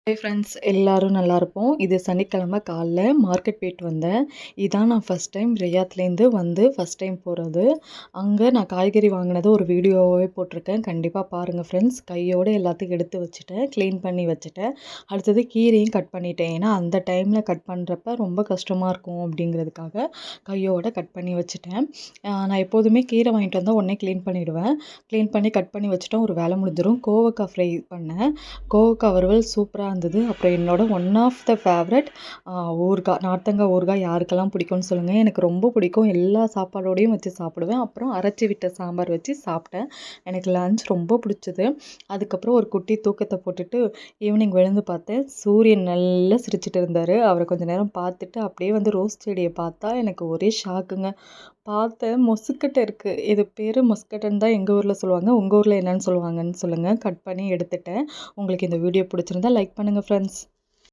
Hi friends, எல்லாரும் நல்லாயிருப்போம். இது சனிக்கிழமை காலைல மார்க்கெட் போயிட்டு வந்தேன். இதான் நான் ஃபஸ்ட் டைம் ரியாத்லேருந்து வந்து ஃபஸ்ட் டைம் போகிறது. அங்கே நான் காய்கறி வாங்கினது ஒரு வீடியோவாகவே போட்டிருக்கேன். கண்டிப்பாக பாருங்கள் ஃப்ரெண்ட்ஸ். கையோடு எல்லாத்தையும் எடுத்து வச்சுட்டேன், க்ளீன் பண்ணி வச்சுட்டேன். அடுத்தது கீரையும் கட் பண்ணிட்டேன். ஏன்னா அந்த டைமில் கட் பண்ணுறப்ப ரொம்ப கஷ்டமாக இருக்கும் அப்படிங்கிறதுக்காக கையோடு கட் பண்ணி வச்சுட்டேன். நான் எப்போதுமே கீரை வாங்கிட்டு வந்தால் உடனே க்ளீன் பண்ணிவிடுவேன். க்ளீன் பண்ணி கட் பண்ணி வச்சுட்டேன், ஒரு வேலை முடிஞ்சிடும். கோவக்காய் ஃப்ரை பண்ணேன். கோவக்காய் வறுவல் சூப்பராக இருந்தது. அப்புறம் என்னோட ஒன் ஆஃப் த ஃபேவரட் ஊறுகாய், நார்த்தங்காய் ஊறுகாய் யாருக்கெல்லாம் பிடிக்கும்னு சொல்லுங்கள். எனக்கு ரொம்ப பிடிக்கும். எல்லா சாப்பாடோடையும் வச்சு சாப்பிடுவேன். அப்புறம் அரைச்சி விட்ட சாம்பார் வச்சு சாப்பிட்டேன். எனக்கு லன்ச் ரொம்ப பிடிச்சது. அதுக்கப்புறம் ஒரு குட்டி தூக்கத்தை போட்டுட்டு ஈவினிங் விழுந்து பார்த்தேன். சூரியன் நல்லா சிரிச்சிட்டு இருந்தார். அவரை கொஞ்சம் நேரம் பார்த்துட்டு அப்படியே வந்து ரோஸ் செடியை பார்த்தா எனக்கு ஒரே ஷாக்குங்க. பார்த்தேன், மொசுக்கட்டை இருக்குது. இது பேர் மொசுக்கட்டைன்னு தான் எங்கள் ஊரில் சொல்லுவாங்க. உங்கள் ஊரில் என்னன்னு சொல்லுவாங்கன்னு சொல்லுங்கள். கட் பண்ணி எடுத்துட்டேன். உங்களுக்கு இந்த வீடியோ பிடிச்சிருந்தா லைக் பண்ணுங்கள் ஃப்ரெண்ட்ஸ்.